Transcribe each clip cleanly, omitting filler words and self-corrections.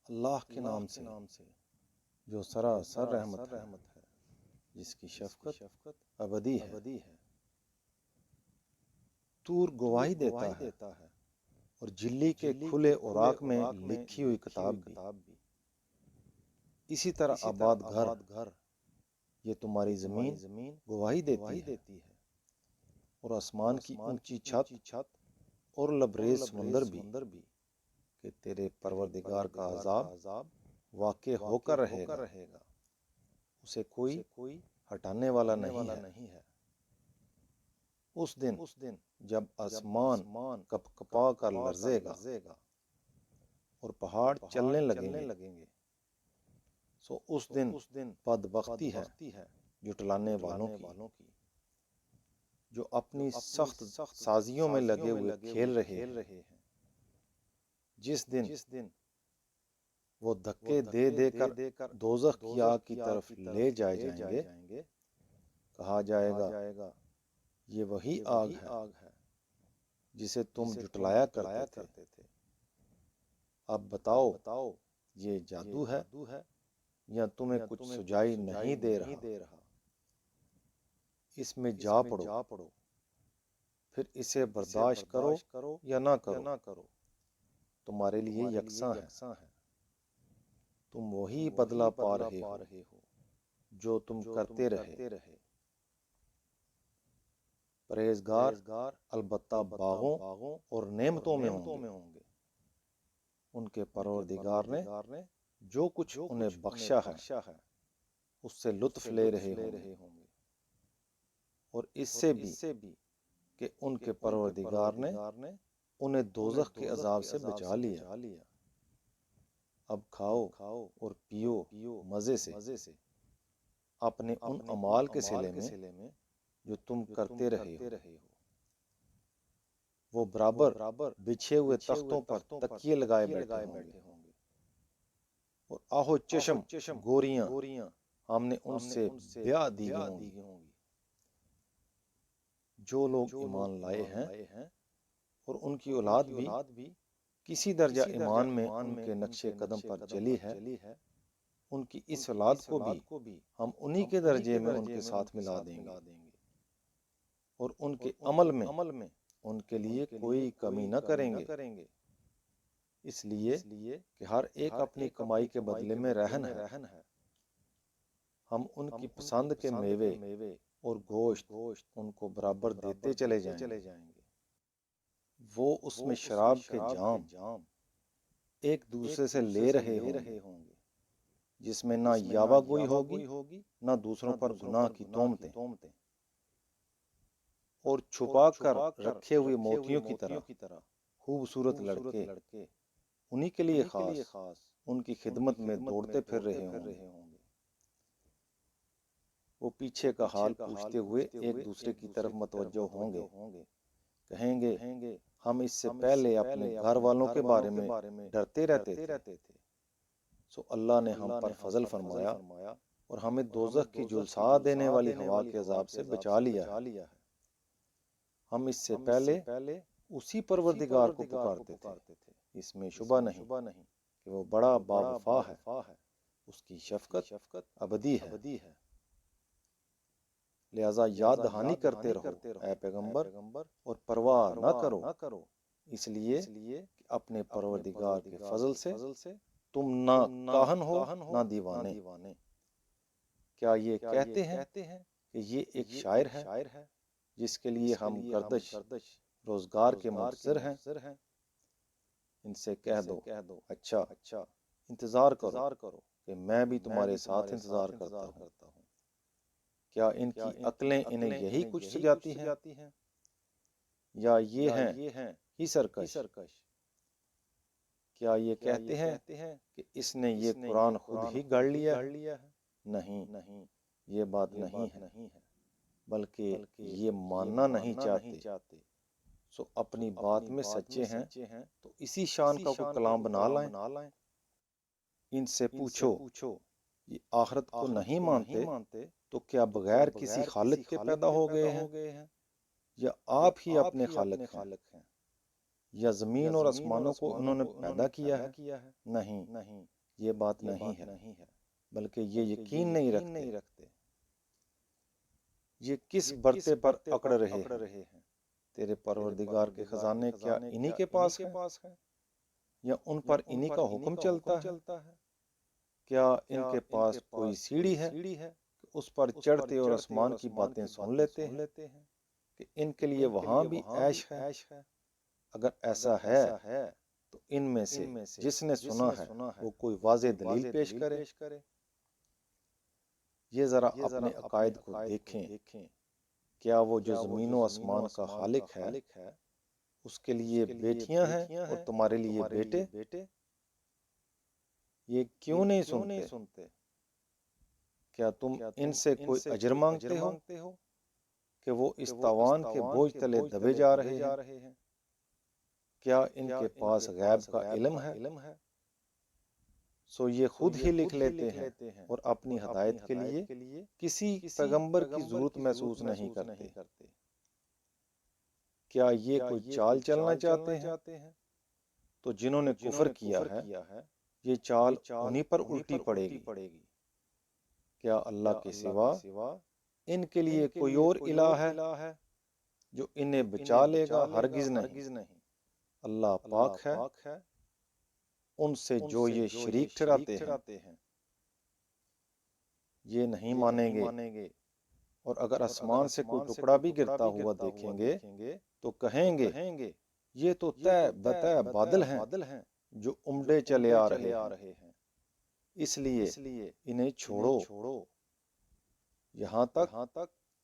اللہ کے نام سے جو سراسر رحمت ہے، جس کی شفقت ابدی ہے۔ طور گواہی دیتا ہے اور جھلی کے کھلے اوراق میں لکھی ہوئی کتاب بھی۔ اسی طرح آباد گھر، یہ تمہاری زمین گواہی دیتی ہے، اور آسمان کی اونچی چھت اور لبریز سمندر بھی، کہ تیرے پروردگار کا عذاب واقع ہو کر رہے گا، اسے کوئی ہٹانے والا نہیں ہے۔ اس دن جب آسمان کپ کپا کر لرزے گا اور پہاڑ چلنے لگیں گے، سو اس دن بدبختی ہے جھٹلانے والوں کی، جو اپنی سخت سازیوں میں لگے ہوئے کھیل رہے ہیں۔ جس دن وہ دھکے دے دے کر دوزخ کی آگ کی طرف لے جائے جائیں گے، کہا جائے گا یہ وہی آگ ہے جسے تم جھٹلایا کرتے تھے۔ اب بتاؤ یہ جادو ہے یا تمہیں کچھ سجائی نہیں دے رہا؟ اس میں جا پڑو، پھر اسے برداشت کرو یا نہ کرو، تمہارے لیے یکساں ہے۔ تم وہی بدلہ پا رہے ہو جو تم کرتے رہے۔ پرہیزگار البتہ باغوں اور نعمتوں میں ہوں گے۔ ان کے پروردگار نے جو کچھ انہیں بخشا ہے اس سے لطف لے رہے ہوں گے، اور اس سے بھی کہ ان کے پروردگار نے انہیں دوزخ کے عذاب سے بچا لیا۔ اب کھاؤ اور پیو مزے سے اپنے ان اعمال کے صلے میں جو تم کرتے رہے ہو۔ وہ برابر بچھے ہوئے تختوں پر تکیے لگائے بیٹھے ہوں گے، اور آہو چشم گوریاں ہم نے ان سے بیاہ دی ہوں گی۔ جو لوگ ایمان لائے ہیں اور ان کی اولاد بھی کسی درجہ ایمان میں ان کے نقش قدم پر چلی ہے، ان کی اس اولاد کو بھی ہم انہی کے درجے میں ان کے ساتھ ملا دیں گے، اور ان کے عمل میں ان کے لیے کوئی کمی نہ کریں گے، اس لیے کہ ہر ایک اپنی کمائی کے بدلے میں رہن ہے۔ ہم ان کی پسند کے میوے اور گوشت ان کو برابر دیتے چلے جائیں گے۔ وہ اس میں شراب کے جام ایک دوسرے سے لے رہے ہوں گے، جس میں نہ یاوہ گوئی ہوگی نہ دوسروں پر گناہ کی تہمتیں، اور چھپا کر رکھے ہوئے موتیوں کی طرح خوبصورت لڑکے انہی کے لیے خاص ان کی خدمت میں دوڑتے پھر رہے ہوں گے۔ وہ پیچھے کا حال پوچھتے ہوئے ایک دوسرے کی طرف متوجہ ہوں گے، کہیں گے ہم اس سے پہلے اپنے گھر والوں کے بارے میں ڈرتے رہتے تھے، سو اللہ نے ہم پر فضل فرمایا اور ہمیں دوزخ کی جھلسا دینے والی ہوا کے عذاب سے بچا لیا ہے۔ ہم اس سے پہلے اسی پروردگار کو پکارتے تھے، اس میں شبہ نہیں کہ وہ بڑا باوفا ہے، اس کی شفقت ابدی ہے۔ لہذا یاد دہانی کرتے رہو اے پیغمبر، اور پرواہ نہ کرو، اس لیے کہ اپنے پروردگار کے فضل سے تم نہ کاہن ہو نہ دیوانے۔ کیا یہ کہتے ہیں کہ یہ ایک شاعر ہے جس کے لیے ہم گردش روزگار کے منتظر ہیں؟ ان سے کہہ دو اچھا انتظار کرو کہ میں بھی تمہارے ساتھ انتظار کرتا ہوں۔ کیا ان کی عقلیں انہیں یہی کچھ سجاتی ہیں، یا یہ ہیں ہی سرکش؟ کیا یہ کہتے ہیں کہ اس نے یہ قرآن خود ہی گھڑ لیا ہے؟ نہیں، یہ بات نہیں ہے، بلکہ یہ ماننا نہیں چاہتے، سو اپنی بات میں سچے ہیں تو اسی شان کا کوئی کلام بنا لائیں۔ ان سے پوچھو یہ آخرت کو نہیں مانتے تو کیا بغیر کسی خالق کے پیدا ہو گئے ہیں، یا آپ ہی اپنے خالق ہیں؟ یا زمین اور آسمانوں کو انہوں نے پیدا کیا ہے؟ نہیں، یہ بات نہیں ہے، بلکہ یہ یقین نہیں رکھتے۔ یہ کس برتے پر اکڑ رہے ہیں؟ تیرے پروردگار کے خزانے کیا انہی کے پاس ہیں؟ یا ان پر انہی کا حکم چلتا ہے؟ کیا ان کے پاس کوئی سیڑھی ہے کہ اس پر چڑھتے اور آسمان کی باتیں سن لیتے ہیں کہ ان کے لیے وہاں بھی عیش ہے؟ اگر ایسا ہے تو ان میں سے جس نے سنا ہے وہ کوئی واضح دلیل پیش کرے۔ یہ ذرا اپنے عقائد کو دیکھیں، کیا وہ جو زمین و آسمان کا خالق ہے اس کے لیے بیٹیاں ہیں اور تمہارے لیے بیٹے؟ یہ کیوں نہیں سنتے؟ کیا تم ان سے کوئی اجر مانگتے ہو کہ وہ اس تاوان کے بوجھ تلے دبے جا رہے ہیں؟ کیا ان کے پاس غیب کا علم ہے؟ سو یہ خود ہی لکھ لیتے ہیں اور اپنی ہدایت کے لیے کسی پیغمبر کی ضرورت محسوس نہیں کرتے۔ کیا یہ کوئی چال چلنا چاہتے ہیں؟ تو جنہوں نے کفر کیا ہے یہ چال انہی پر الٹی پڑے گی۔ کیا اللہ کے سوا ان کے لیے کوئی اور الہ ہے جو انہیں بچا لے گا؟ ہرگز نہیں، اللہ پاک ہے ان سے جو یہ شریک ٹھہراتے ہیں۔ یہ نہیں مانیں گے، اور اگر آسمان سے کوئی ٹکڑا بھی گرتا ہوا دیکھیں گے تو کہیں گے یہ تو طے بطے بادل ہیں جو امڈے چلے آ رہے ہیں، اس لیے انہیں چھوڑو یہاں تک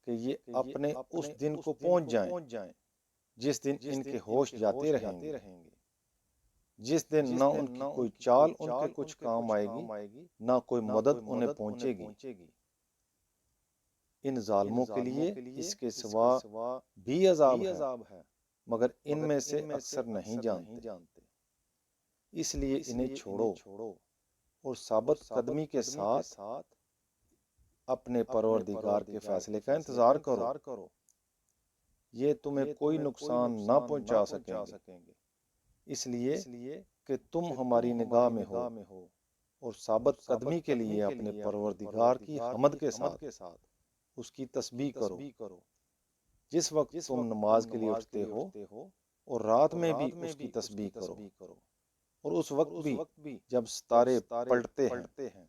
کہ یہ اپنے اس دن کو پہنچ جائیں جس دن ان کے ہوش جاتے رہیں گے، جس دن نہ ان کی کوئی چال ان کے کچھ کام آئے گی، نہ کوئی مدد انہیں پہنچے گی۔ ان ظالموں کے لیے اس کے سوا بھی عذاب ہے، مگر ان میں سے اکثر نہیں جانتے۔ اس لیے انہیں چھوڑو اور ثابت قدمی کے ساتھ اپنے پروردگار کے فیصلے کا انتظار کرو۔ یہ تمہیں کوئی نقصان نہ پہنچا سکیں گے، اس لیے کہ تم ہماری نگاہ میں ہو، اور ثابت قدمی کے لیے اپنے پروردگار کی حمد کے ساتھ اس کی تسبیح کرو۔ جس وقت تم نماز کے لیے اٹھتے ہو اور رات میں بھی اس کی تسبیح کرو، اور اس وقت بھی جب ستارے پلٹتے ہیں